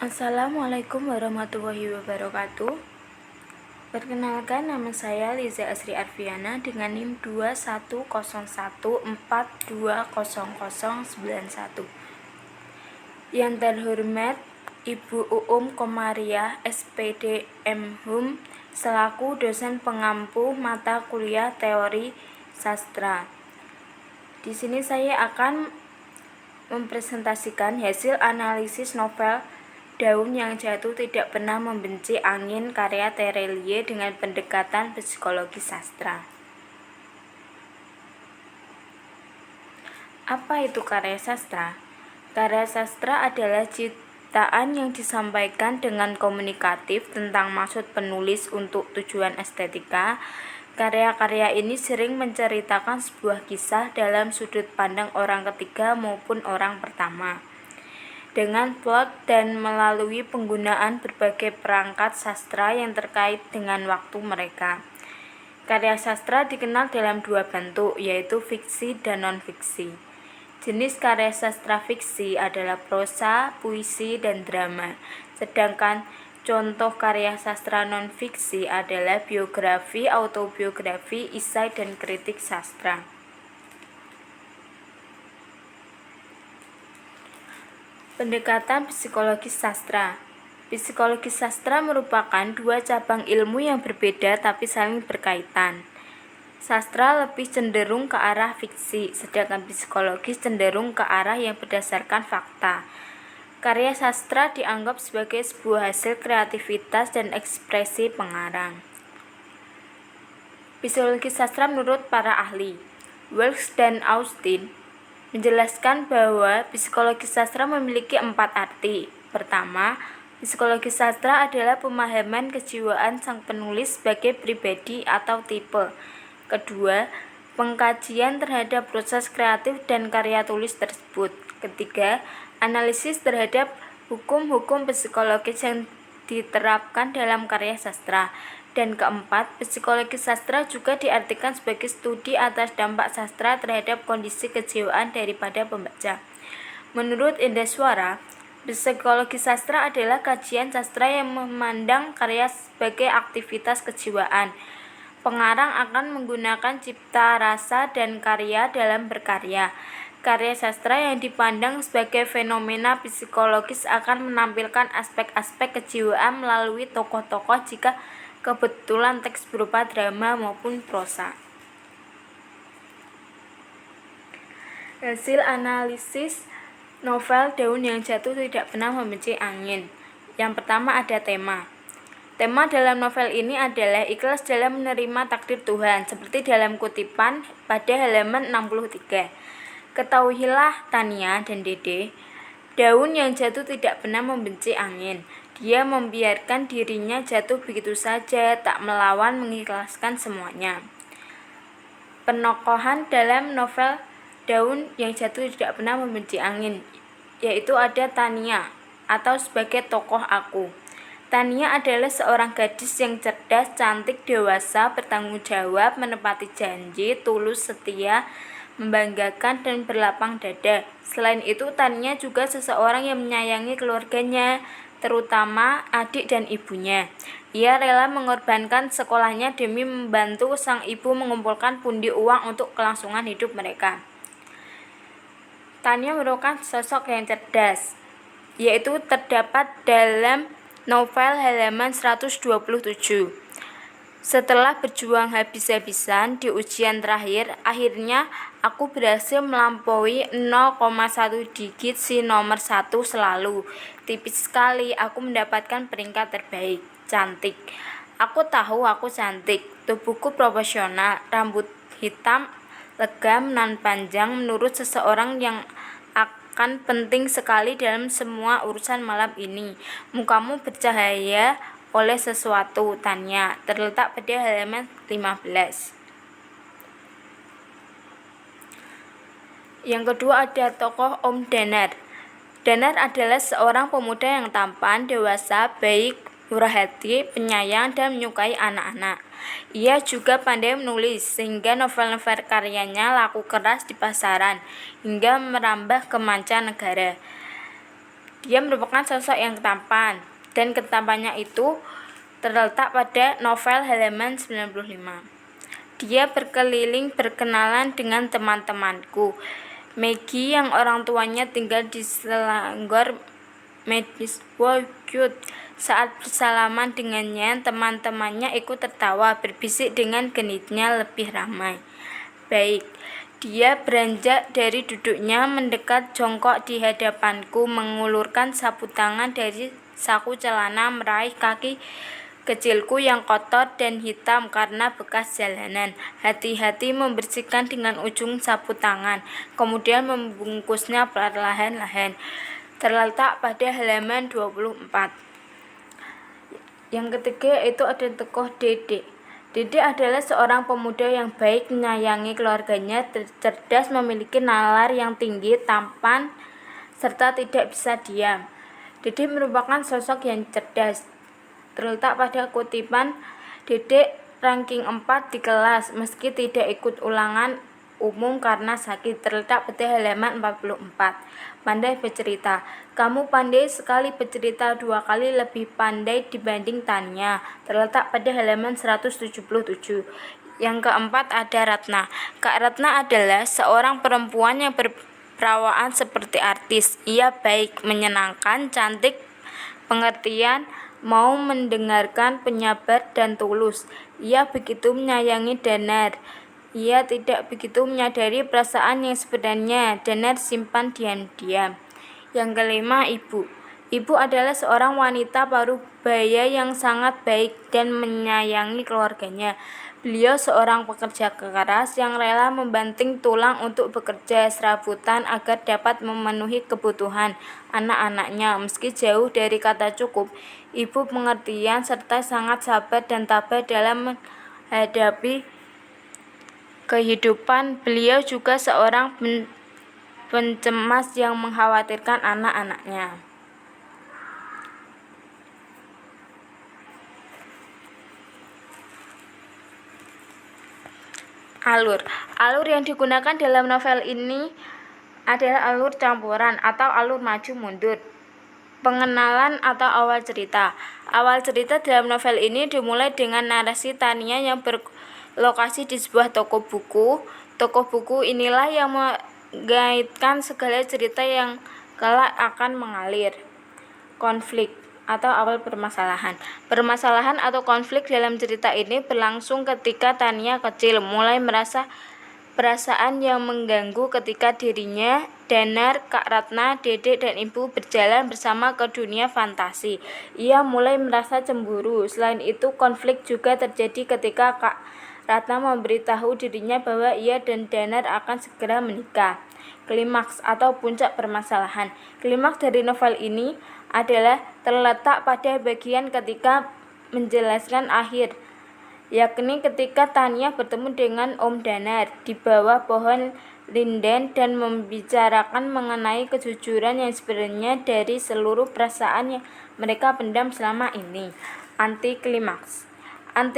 Assalamualaikum warahmatullahi wabarakatuh. Perkenalkan, nama saya Liza Asri Arfiana dengan NIM 21014200091. Yang terhormat Ibu Uum Komariah SPD M.Hum selaku dosen pengampu mata kuliah Teori Sastra. Di sini saya akan mempresentasikan hasil analisis novel Daun yang Jatuh Tidak Pernah Membenci Angin karya Terelie dengan pendekatan psikologi sastra. Apa itu karya sastra? Karya sastra adalah ciptaan yang disampaikan dengan komunikatif tentang maksud penulis untuk tujuan estetika. Karya-karya ini sering menceritakan sebuah kisah dalam sudut pandang orang ketiga maupun orang pertama, dengan plot dan melalui penggunaan berbagai perangkat sastra yang terkait dengan waktu mereka. Karya sastra dikenal dalam dua bentuk, yaitu fiksi dan non-fiksi. Jenis karya sastra fiksi adalah prosa, puisi, dan drama, sedangkan contoh karya sastra non-fiksi adalah biografi, autobiografi, esai, dan kritik sastra. Pendekatan psikologi sastra. Psikologi sastra merupakan dua cabang ilmu yang berbeda tapi saling berkaitan. Sastra lebih cenderung ke arah fiksi, sedangkan psikologi cenderung ke arah yang berdasarkan fakta. Karya sastra dianggap sebagai sebuah hasil kreativitas dan ekspresi pengarang. Psikologi sastra menurut para ahli, Wells dan Austin, menjelaskan bahwa psikologi sastra memiliki 4 arti. Pertama, psikologi sastra adalah pemahaman kejiwaan sang penulis sebagai pribadi atau tipe. Kedua, pengkajian terhadap proses kreatif dan karya tulis tersebut. Ketiga, analisis terhadap hukum-hukum psikologis yang diterapkan dalam karya sastra. Dan keempat, psikologi sastra juga diartikan sebagai studi atas dampak sastra terhadap kondisi kejiwaan daripada pembaca. Menurut Indaswara, psikologi sastra adalah kajian sastra yang memandang karya sebagai aktivitas kejiwaan. Pengarang akan menggunakan cipta rasa dan karya dalam berkarya. Karya sastra yang dipandang sebagai fenomena psikologis akan menampilkan aspek-aspek kejiwaan melalui tokoh-tokoh jika kebetulan teks berupa drama maupun prosa. Hasil analisis novel Daun yang Jatuh Tidak Pernah Membenci Angin. Yang pertama ada tema. Tema dalam novel ini adalah ikhlas dalam menerima takdir Tuhan, seperti dalam kutipan pada halaman 63. Ketahuilah Tania dan Dede, daun yang jatuh tidak pernah membenci angin. Dia membiarkan dirinya jatuh begitu saja, tak melawan, mengikhlaskan semuanya. Penokohan dalam novel Daun yang Jatuh Tidak Pernah Membenci Angin, yaitu ada Tania, atau sebagai tokoh aku. Tania adalah seorang gadis yang cerdas, cantik, dewasa, bertanggung jawab, menepati janji, tulus, setia, membanggakan, dan berlapang dada. Selain itu, Tania juga seseorang yang menyayangi keluarganya, terutama adik dan ibunya. Ia rela mengorbankan sekolahnya demi membantu sang ibu mengumpulkan pundi uang untuk kelangsungan hidup mereka. Tania merupakan sosok yang cerdas, yaitu terdapat dalam novel halaman 127. Setelah berjuang habis-habisan di ujian terakhir, akhirnya aku berhasil melampaui 0,1 digit si nomor 1 selalu. Tipis sekali aku mendapatkan peringkat terbaik. Cantik. Aku tahu aku cantik. Tubuhku proporsional, rambut hitam, legam, nan panjang menurut seseorang yang akan penting sekali dalam semua urusan malam ini. Mukamu bercahaya oleh sesuatu, Tania, terletak pada halaman 15. Yang kedua ada tokoh Om Danar. Danar adalah seorang pemuda yang tampan, dewasa, baik, murah hati, penyayang, dan menyukai anak-anak. Ia juga pandai menulis, sehingga novel-novel karyanya laku keras di pasaran, hingga merambah ke mancanegara. Dia merupakan sosok yang tampan, dan ketampannya itu terletak pada novel halaman 95. Dia berkeliling berkenalan dengan teman-temanku. Maggie yang orang tuanya tinggal di Selangor medis. Wow, cute. Saat bersalaman dengannya, teman-temannya ikut tertawa, berbisik dengan genitnya lebih ramai. Baik, dia beranjak dari duduknya, mendekat jongkok di hadapanku, mengulurkan sapu tangan dari saku celana, meraih kaki kecilku yang kotor dan hitam karena bekas jalanan. Hati-hati membersihkan dengan ujung sapu tangan, kemudian membungkusnya perlahan-lahan. Terletak pada halaman 24. Yang ketiga itu ada tokoh Dede. Dede adalah seorang pemuda yang baik, menyayangi keluarganya, cerdas, memiliki nalar yang tinggi, tampan, serta tidak bisa diam. Dede merupakan sosok yang cerdas. Terletak pada kutipan, Dede ranking 4 di kelas meski tidak ikut ulangan umum karena sakit. Terletak pada halaman 44. Pandai bercerita. Kamu pandai sekali bercerita, 2 kali lebih pandai dibanding Tania. Terletak pada halaman 177. Yang keempat ada Ratna. Kak Ratna adalah seorang perempuan yang berperawaan seperti artis. Ia baik, menyenangkan, cantik, pengertian, mau mendengarkan, penyabar, dan tulus. Ia begitu menyayangi Danar. Ia tidak begitu menyadari perasaan yang sebenarnya Danar simpan diam-diam. Yang kelima, Ibu. Ibu adalah seorang wanita paruh baya yang sangat baik dan menyayangi keluarganya. Beliau seorang pekerja keras yang rela membanting tulang untuk bekerja serabutan agar dapat memenuhi kebutuhan anak-anaknya. Meski jauh dari kata cukup, ibu pengertian serta sangat sabar dan tabah dalam menghadapi kehidupan. Beliau juga seorang pencemas yang mengkhawatirkan anak-anaknya. Alur yang digunakan dalam novel ini adalah alur campuran atau alur maju mundur. Pengenalan atau awal cerita. Awal cerita dalam novel ini dimulai dengan narasi Tania yang berlokasi di sebuah toko buku. Toko buku inilah yang mengaitkan segala cerita yang kelak akan mengalir. Konflik atau awal permasalahan. Permasalahan atau konflik dalam cerita ini berlangsung ketika Tania kecil, mulai merasa perasaan yang mengganggu ketika dirinya, Danar, Kak Ratna, Dede, dan Ibu berjalan bersama ke dunia fantasi. Ia mulai merasa cemburu. Selain itu, konflik juga terjadi ketika Kak Ratna memberitahu dirinya bahwa ia dan Danar akan segera menikah. Klimaks atau puncak permasalahan. Klimaks dari novel ini adalah terletak pada bagian ketika menjelaskan akhir, yakni ketika Tania bertemu dengan Om Danar di bawah pohon linden dan membicarakan mengenai kejujuran yang sebenarnya dari seluruh perasaan yang mereka pendam selama ini. Anti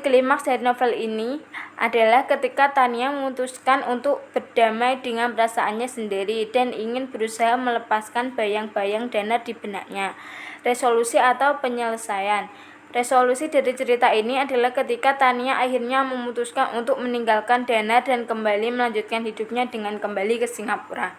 klimaks dari novel ini adalah ketika Tania memutuskan untuk berdamai dengan perasaannya sendiri dan ingin berusaha melepaskan bayang-bayang Danar di benaknya. Resolusi atau penyelesaian. Resolusi dari cerita ini adalah ketika Tania akhirnya memutuskan untuk meninggalkan Danar dan kembali melanjutkan hidupnya dengan kembali ke Singapura.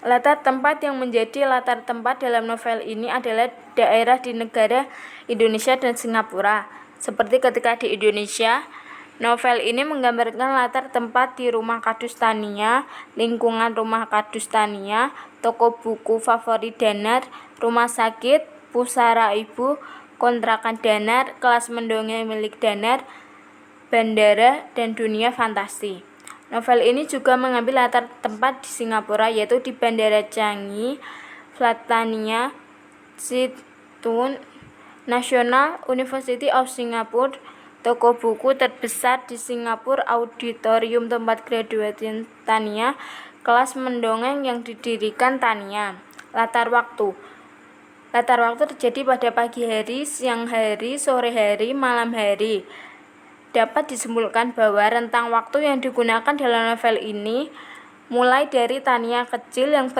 Latar tempat yang menjadi latar tempat dalam novel ini adalah daerah di negara Indonesia dan Singapura. Seperti ketika di Indonesia, novel ini menggambarkan latar tempat di rumah kardus Tania, lingkungan rumah kardus Tania, toko buku favorit Danar, rumah sakit, pusara ibu, kontrakan Danar, kelas mendongeng milik Danar, bandara, dan dunia fantasi. Novel ini juga mengambil latar tempat di Singapura, yaitu di Bandara Changi, Flatania, Situn National University of Singapore, toko buku terbesar di Singapura, auditorium tempat graduation Tania, kelas mendongeng yang didirikan Tania. Latar waktu terjadi pada pagi hari, siang hari, sore hari, malam hari. Dapat disimpulkan bahwa rentang waktu yang digunakan dalam novel ini mulai dari Tania kecil yang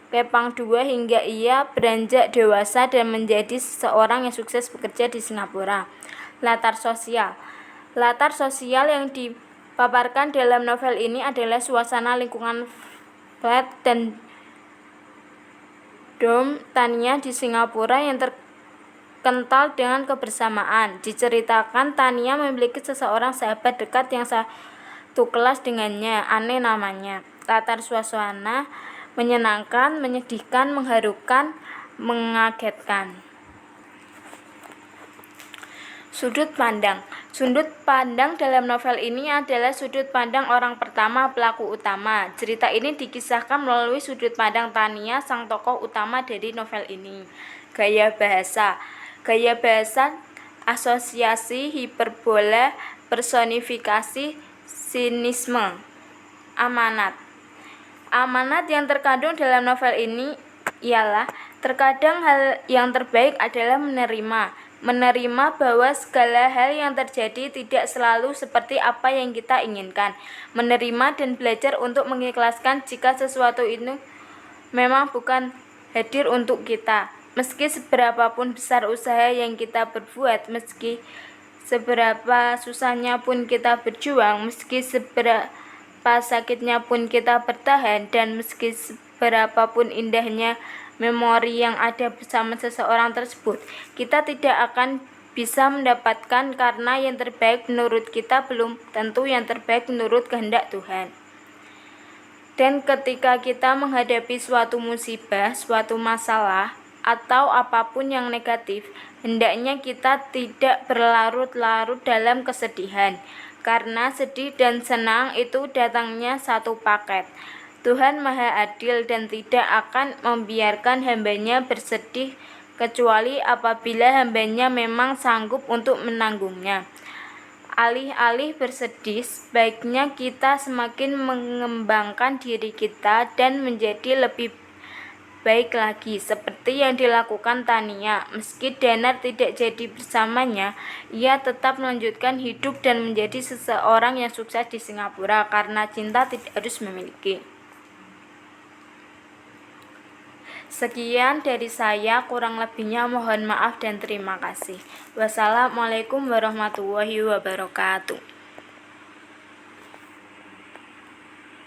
Kepang 2 hingga ia beranjak dewasa dan menjadi seseorang yang sukses bekerja di Singapura. Latar sosial yang dipaparkan dalam novel ini adalah suasana lingkungan flat dan dorm Tania di Singapura yang terkental dengan kebersamaan. Diceritakan Tania memiliki seseorang sahabat dekat yang satu kelas dengannya, Anne namanya. Latar suasana menyenangkan, menyedihkan, mengharukan, mengagetkan. Sudut pandang dalam novel ini adalah sudut pandang orang pertama pelaku utama. Cerita ini dikisahkan melalui sudut pandang Tania, sang tokoh utama dari novel ini. Gaya bahasa asosiasi, hiperbola, personifikasi, sinisme. Amanat yang terkandung dalam novel ini ialah terkadang hal yang terbaik adalah menerima bahwa segala hal yang terjadi tidak selalu seperti apa yang kita inginkan, menerima dan belajar untuk mengikhlaskan jika sesuatu itu memang bukan hadir untuk kita. Meski seberapapun besar usaha yang kita berbuat, meski seberapa susahnya pun kita berjuang, meski seberapa sakitnya pun kita bertahan, dan meski seberapapun indahnya memori yang ada bersama seseorang tersebut, kita tidak akan bisa mendapatkan karena yang terbaik menurut kita belum tentu yang terbaik menurut kehendak Tuhan. Dan ketika kita menghadapi suatu musibah, suatu masalah, atau apapun yang negatif, hendaknya kita tidak berlarut-larut dalam kesedihan, karena sedih dan senang itu datangnya satu paket. Tuhan Maha Adil dan tidak akan membiarkan hambanya bersedih kecuali apabila hambanya memang sanggup untuk menanggungnya. Alih-alih bersedih, sebaiknya kita semakin mengembangkan diri kita dan menjadi lebih baik lagi, seperti yang dilakukan Tania. Meski Danar tidak jadi bersamanya, ia tetap melanjutkan hidup dan menjadi seseorang yang sukses di Singapura karena cinta tidak harus memiliki. Sekian dari saya, kurang lebihnya mohon maaf dan terima kasih. Wassalamualaikum warahmatullahi wabarakatuh.